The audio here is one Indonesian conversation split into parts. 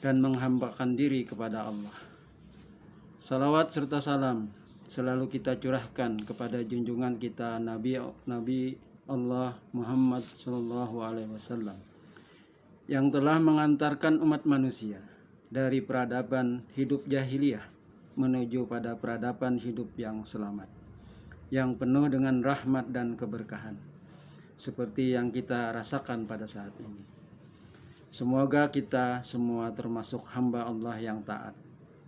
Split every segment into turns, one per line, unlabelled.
dan menghambakan diri kepada Allah. Salawat serta salam selalu kita curahkan kepada junjungan kita Nabi Allah Muhammad SAW yang telah mengantarkan umat manusia dari peradaban hidup jahiliyah menuju pada peradaban hidup yang selamat, yang penuh dengan rahmat dan keberkahan, seperti yang kita rasakan pada saat ini. Semoga kita semua termasuk hamba Allah yang taat,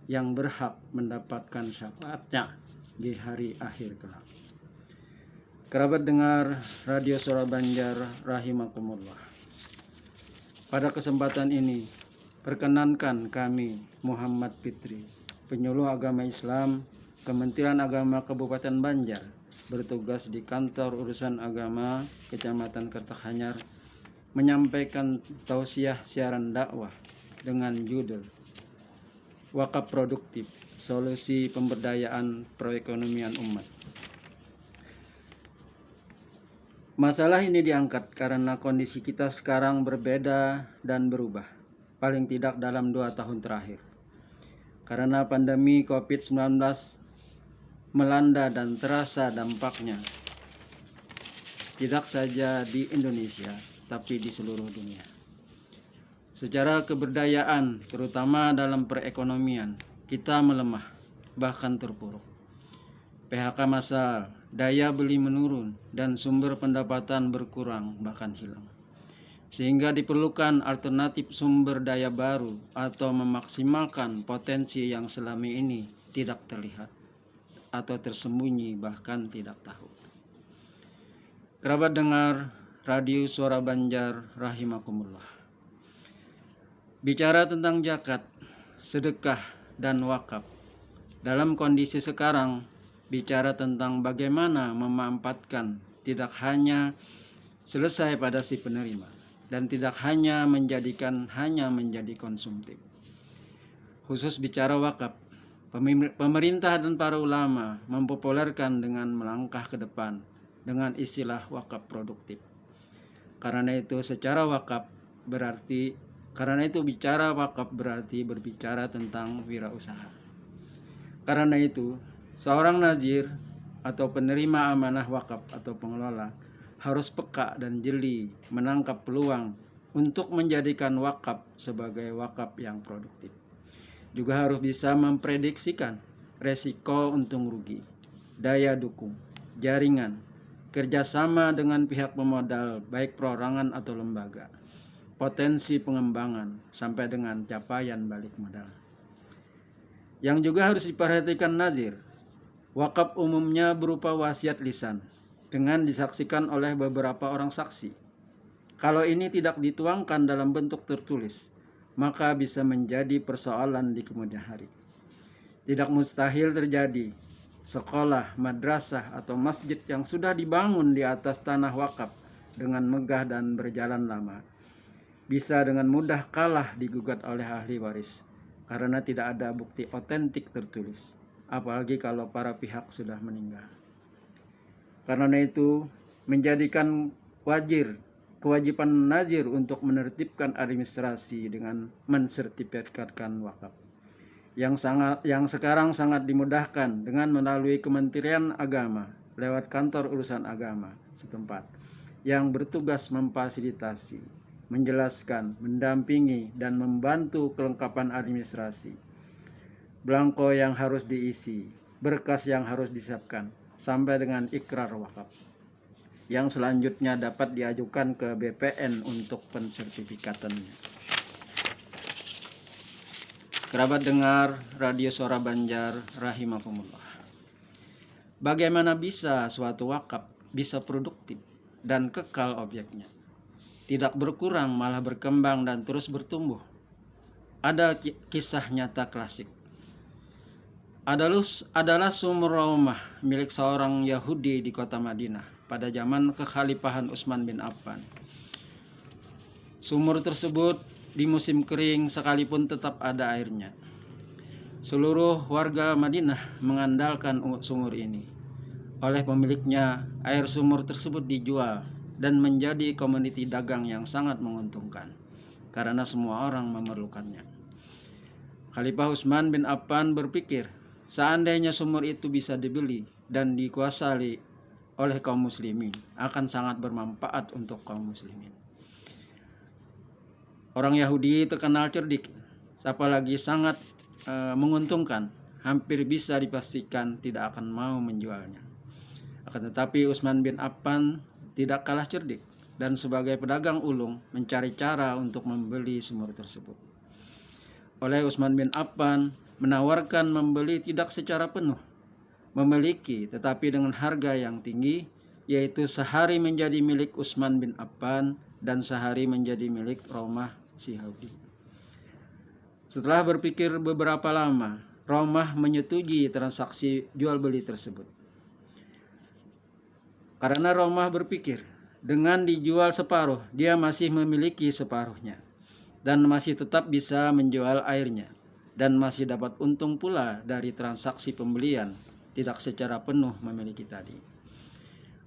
yang berhak mendapatkan syafaatnya di hari akhir kelak. Kerabat dengar Radio Suara Banjar rahimakumullah. Pada kesempatan ini, perkenankan kami Muhammad Fitri, penyuluh agama Islam Kementerian Agama Kabupaten Banjar, bertugas di Kantor Urusan Agama Kecamatan Kertahanyar, menyampaikan tausiah siaran dakwah dengan judul Wakaf Produktif, Solusi Pemberdayaan Perekonomian Umat. Masalah ini diangkat karena kondisi kita sekarang berbeda dan berubah, paling tidak dalam 2 tahun terakhir. Karena pandemi COVID-19 melanda dan terasa dampaknya, tidak saja di Indonesia, tapi di seluruh dunia. Secara keberdayaan, terutama dalam perekonomian, kita melemah, bahkan terpuruk. PHK massal, daya beli menurun, dan sumber pendapatan berkurang, bahkan hilang. Sehingga diperlukan alternatif sumber daya baru atau memaksimalkan potensi yang selama ini tidak terlihat atau tersembunyi, bahkan tidak tahu. Kerabat dengar Radio Suara Banjar rahimakumullah. Bicara tentang zakat, sedekah, dan wakaf. Dalam kondisi sekarang, bicara tentang bagaimana memanfaatkan tidak hanya selesai pada si penerima dan tidak hanya menjadi konsumtif. Khusus bicara wakaf, pemerintah dan para ulama mempopulerkan dengan melangkah ke depan dengan istilah wakaf produktif. Karena itu bicara wakaf berarti berbicara tentang wirausaha. Karena itu, seorang nazir atau penerima amanah wakaf atau pengelola harus peka dan jeli menangkap peluang untuk menjadikan wakaf sebagai wakaf yang produktif. Juga harus bisa memprediksikan resiko untung rugi, daya dukung, jaringan, kerjasama dengan pihak pemodal baik perorangan atau lembaga, potensi pengembangan, sampai dengan capaian balik modal. Yang juga harus diperhatikan nazir, wakaf umumnya berupa wasiat lisan dengan disaksikan oleh beberapa orang saksi. Kalau ini tidak dituangkan dalam bentuk tertulis, maka bisa menjadi persoalan di kemudian hari. Tidak mustahil terjadi sekolah, madrasah, atau masjid yang sudah dibangun di atas tanah wakaf dengan megah dan berjalan lama bisa dengan mudah kalah digugat oleh ahli waris karena tidak ada bukti otentik tertulis, apalagi kalau para pihak sudah meninggal. Karena itu menjadikan kewajiban nazir untuk menertibkan administrasi dengan mensertifikatkan wakaf yang sekarang sangat dimudahkan dengan melalui Kementerian Agama lewat Kantor Urusan Agama setempat yang bertugas memfasilitasi, menjelaskan, mendampingi, dan membantu kelengkapan administrasi, belangko yang harus diisi, berkas yang harus disiapkan, sampai dengan ikrar wakaf, yang selanjutnya dapat diajukan ke BPN untuk pensertifikatannya. Kerabat dengar Radio Suara Banjar rahimakumullah. Bagaimana bisa suatu wakaf bisa produktif dan kekal objeknya, tidak berkurang malah berkembang dan terus bertumbuh? Ada kisah nyata klasik. Adalah sumur rumah milik seorang Yahudi di kota Madinah pada zaman kekhalifahan Utsman bin Affan. Sumur tersebut di musim kering sekalipun tetap ada airnya. Seluruh warga Madinah mengandalkan sumur ini. Oleh pemiliknya, air sumur tersebut dijual dan menjadi komoditi dagang yang sangat menguntungkan karena semua orang memerlukannya. Khalifah Utsman bin Affan berpikir, seandainya sumur itu bisa dibeli dan dikuasai oleh kaum muslimin, akan sangat bermanfaat untuk kaum muslimin. Orang Yahudi terkenal cerdik, apalagi sangat menguntungkan, hampir bisa dipastikan tidak akan mau menjualnya. Akan tetapi Utsman bin Affan tidak kalah cerdik dan sebagai pedagang ulung mencari cara untuk membeli sumur tersebut. Oleh Utsman bin Affan menawarkan membeli tidak secara penuh, memiliki tetapi dengan harga yang tinggi, yaitu sehari menjadi milik Utsman bin Affan dan sehari menjadi milik Romah si Yahudi. Setelah berpikir beberapa lama, Romah menyetujui transaksi jual beli tersebut. Karena Romah berpikir, dengan dijual separuh, dia masih memiliki separuhnya dan masih tetap bisa menjual airnya dan masih dapat untung pula dari transaksi pembelian, tidak secara penuh memiliki tadi.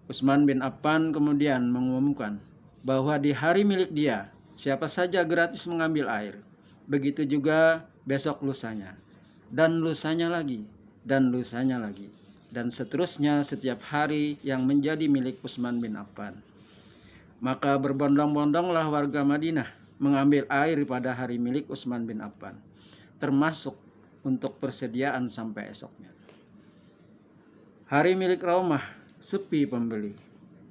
Utsman bin Affan kemudian mengumumkan bahwa di hari milik dia, siapa saja gratis mengambil air. Begitu juga besok lusanya, dan lusanya lagi, dan lusanya lagi, dan seterusnya setiap hari yang menjadi milik Utsman bin Affan. Maka berbondong-bondonglah warga Madinah mengambil air pada hari milik Utsman bin Affan, termasuk untuk persediaan sampai esoknya. Hari milik Romah sepi pembeli.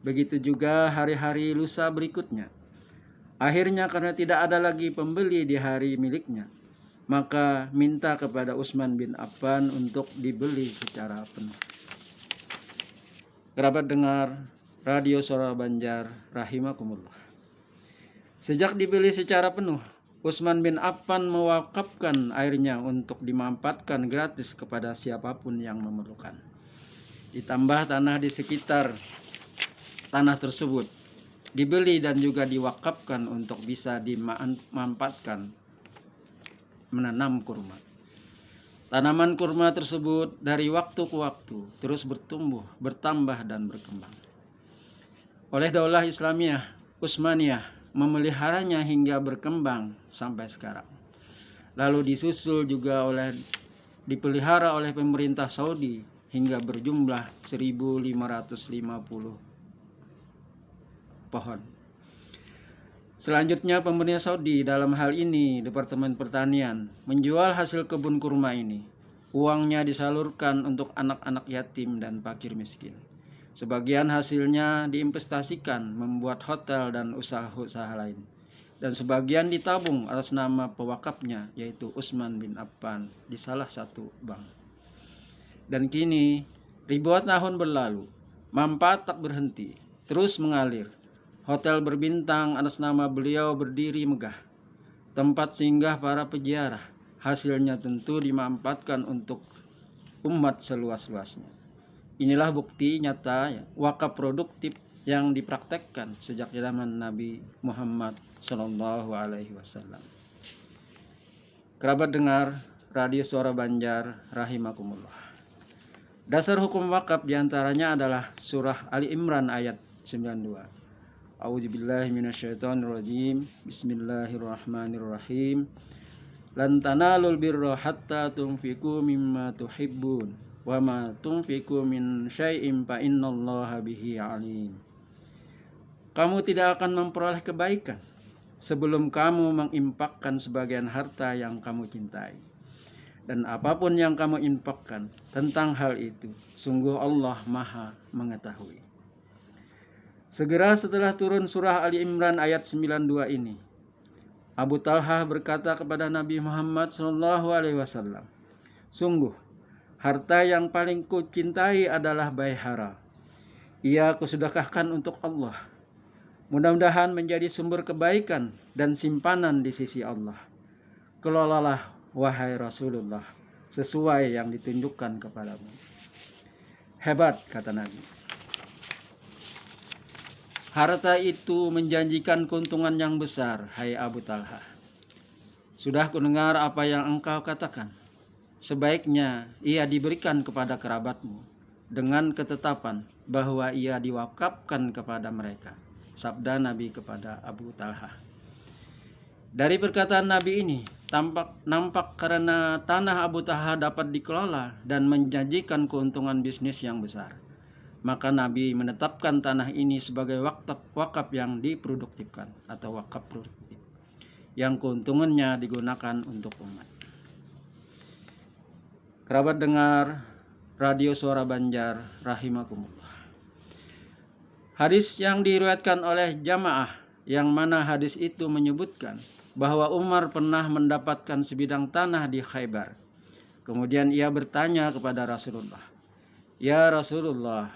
Begitu juga hari-hari lusa berikutnya. Akhirnya karena tidak ada lagi pembeli di hari miliknya, maka minta kepada Utsman bin Affan untuk dibeli secara penuh. Kerabat dengar Radio Suara Banjar rahimakumullah. Sejak dibeli secara penuh, Utsman bin Affan mewakafkan airnya untuk dimanfaatkan gratis kepada siapapun yang memerlukan. Ditambah tanah di sekitar tanah tersebut dibeli dan juga diwakafkan untuk bisa dimanfaatkan menanam kurma. Tanaman kurma tersebut dari waktu ke waktu terus bertumbuh, bertambah dan berkembang. Oleh Daulah Islamiyah Utsmaniyah memeliharanya hingga berkembang sampai sekarang. Lalu disusul juga dipelihara oleh pemerintah Saudi hingga berjumlah 1.550 pohon. Selanjutnya pemerintah Saudi, dalam hal ini Departemen Pertanian, menjual hasil kebun kurma ini. Uangnya disalurkan untuk anak-anak yatim dan fakir miskin. Sebagian hasilnya diinvestasikan membuat hotel dan usaha-usaha lain. Dan sebagian ditabung atas nama pewakafnya, yaitu Utsman bin Affan, di salah satu bank. Dan kini ribuan tahun berlalu, manfaat tak berhenti, terus mengalir. Hotel berbintang atas nama beliau berdiri megah. Tempat singgah para peziarah, hasilnya tentu dimanfaatkan untuk umat seluas-luasnya. Inilah bukti nyata wakaf produktif yang dipraktekkan sejak zaman Nabi Muhammad SAW. Kerabat dengar Radio Suara Banjar rahimakumullah. Dasar hukum wakaf diantaranya adalah surah Ali Imran ayat 92. A'udzubillahi minasyaitonirrajim. Bismillahirrahmanirrahim. Lan tanalul birra hatta tunfiqu mimma tuhibbun wa ma tunfiqu min syai'in fa innallaha bihi alim. Kamu tidak akan memperoleh kebaikan sebelum kamu menginfakkan sebagian harta yang kamu cintai. Dan apapun yang kamu infakkan tentang hal itu, sungguh Allah Maha mengetahui. Segera setelah turun surah Ali Imran ayat 92 ini, Abu Talhah berkata kepada Nabi Muhammad SAW, sungguh, harta yang paling kucintai adalah baihara. Ia kusedekahkan untuk Allah. Mudah-mudahan menjadi sumber kebaikan dan simpanan di sisi Allah. Kelolalah, wahai Rasulullah, sesuai yang ditunjukkan kepadamu. Hebat, kata Nabi. Harta itu menjanjikan keuntungan yang besar, hai Abu Talhah. Sudah kudengar apa yang engkau katakan. Sebaiknya ia diberikan kepada kerabatmu dengan ketetapan bahwa ia diwakafkan kepada mereka. Sabda Nabi kepada Abu Talhah. Dari perkataan Nabi ini, nampak karena tanah Abu Talha dapat dikelola dan menjanjikan keuntungan bisnis yang besar. Maka Nabi menetapkan tanah ini sebagai wakaf yang diproduktifkan atau wakaf produktif, yang keuntungannya digunakan untuk umat. Kerabat dengar Radio Suara Banjar rahimakumullah. Hadis yang diriwayatkan oleh jamaah, yang mana hadis itu menyebutkan bahwa Umar pernah mendapatkan sebidang tanah di Khaybar. Kemudian ia bertanya kepada Rasulullah, "Ya Rasulullah,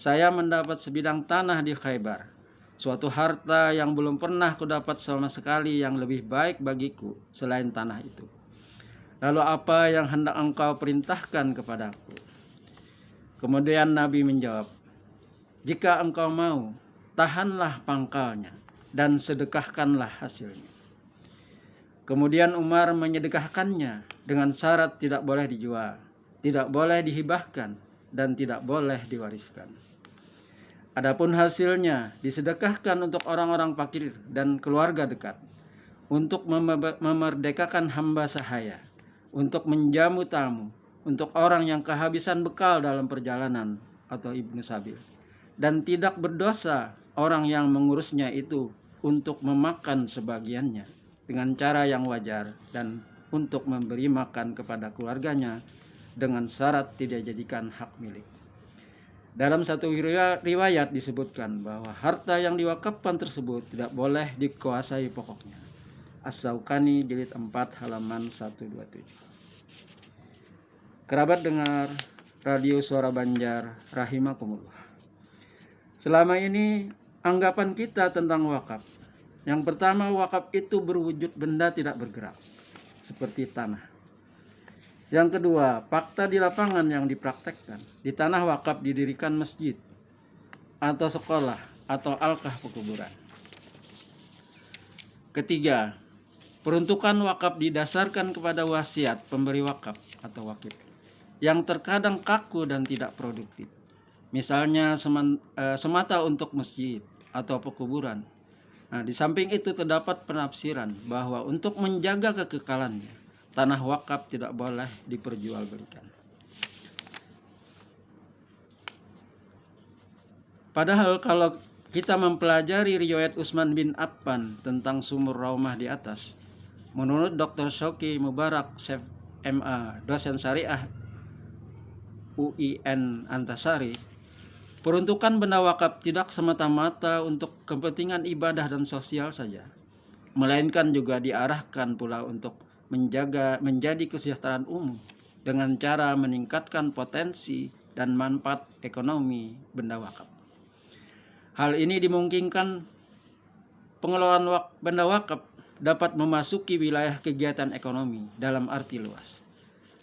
saya mendapat sebidang tanah di Khaybar, suatu harta yang belum pernah kudapat sama sekali yang lebih baik bagiku selain tanah itu. Lalu apa yang hendak engkau perintahkan kepadaku?" Kemudian Nabi menjawab, "Jika engkau mau, tahanlah pangkalnya dan sedekahkanlah hasilnya." Kemudian Umar menyedekahkannya dengan syarat tidak boleh dijual, tidak boleh dihibahkan, dan tidak boleh diwariskan. Adapun hasilnya disedekahkan untuk orang-orang fakir dan keluarga dekat, untuk memerdekakan hamba sahaya, untuk menjamu tamu, untuk orang yang kehabisan bekal dalam perjalanan atau ibnu sabil, dan tidak berdosa orang yang mengurusnya itu untuk memakan sebagiannya dengan cara yang wajar, dan untuk memberi makan kepada keluarganya dengan syarat tidak dijadikan hak milik. Dalam satu riwayat disebutkan bahwa harta yang diwakafkan tersebut tidak boleh dikuasai pokoknya. As-Syaukani jilid 4 halaman 127. Kerabat dengar Radio Suara Banjar rahimakumullah. Selama ini anggapan kita tentang wakaf, yang pertama, wakaf itu berwujud benda tidak bergerak, seperti tanah. Yang kedua, fakta di lapangan yang dipraktekkan. Di tanah wakaf didirikan masjid, atau sekolah, atau alkah pekuburan. Ketiga, peruntukan wakaf didasarkan kepada wasiat pemberi wakaf atau wakif, yang terkadang kaku dan tidak produktif. Misalnya semata untuk masjid atau pekuburan. Nah, di samping itu terdapat penafsiran bahwa untuk menjaga kekekalannya, tanah wakaf tidak boleh diperjualbelikan. Padahal kalau kita mempelajari riwayat Utsman bin Affan tentang sumur Raumah di atas, menurut Dr. Shoki Mubarak Chef MA, dosen syariah UIN Antasari, peruntukan benda wakaf tidak semata-mata untuk kepentingan ibadah dan sosial saja, melainkan juga diarahkan pula untuk menjadi kesejahteraan umum dengan cara meningkatkan potensi dan manfaat ekonomi benda wakaf. Hal ini dimungkinkan pengelolaan benda wakaf dapat memasuki wilayah kegiatan ekonomi dalam arti luas,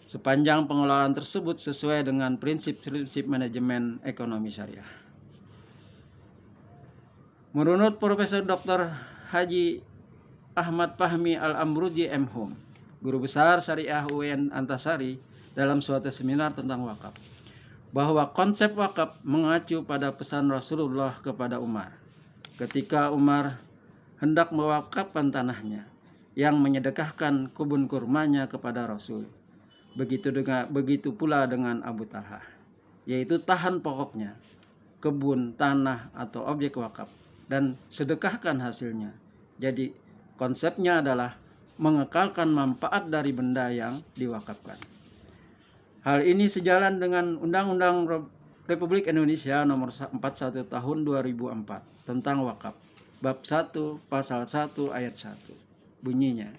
sepanjang pengelolaan tersebut sesuai dengan prinsip-prinsip manajemen ekonomi syariah. Menurut Profesor Dr. Haji Ahmad Fahmi Al-Amrudi M.Hum, guru besar syariah UIN Antasari, dalam suatu seminar tentang wakaf, bahwa konsep wakaf mengacu pada pesan Rasulullah kepada Umar ketika Umar hendak mewakafkan tanahnya yang menyedekahkan kebun kurmanya kepada Rasul. Begitu pula dengan Abu Talha, yaitu tahan pokoknya, kebun, tanah, atau objek wakaf, dan sedekahkan hasilnya. Jadi konsepnya adalah mengekalkan manfaat dari benda yang diwakafkan. Hal ini sejalan dengan Undang-Undang Republik Indonesia Nomor 41 Tahun 2004 tentang wakaf, Bab 1 Pasal 1 Ayat 1. Bunyinya,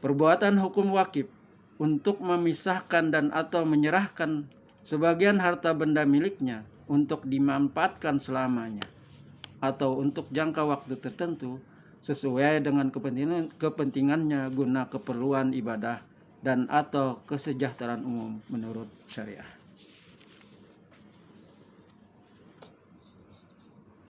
perbuatan hukum wakif untuk memisahkan dan atau menyerahkan sebagian harta benda miliknya untuk dimanfaatkan selamanya atau untuk jangka waktu tertentu sesuai dengan kepentingannya guna keperluan ibadah dan atau kesejahteraan umum menurut syariah.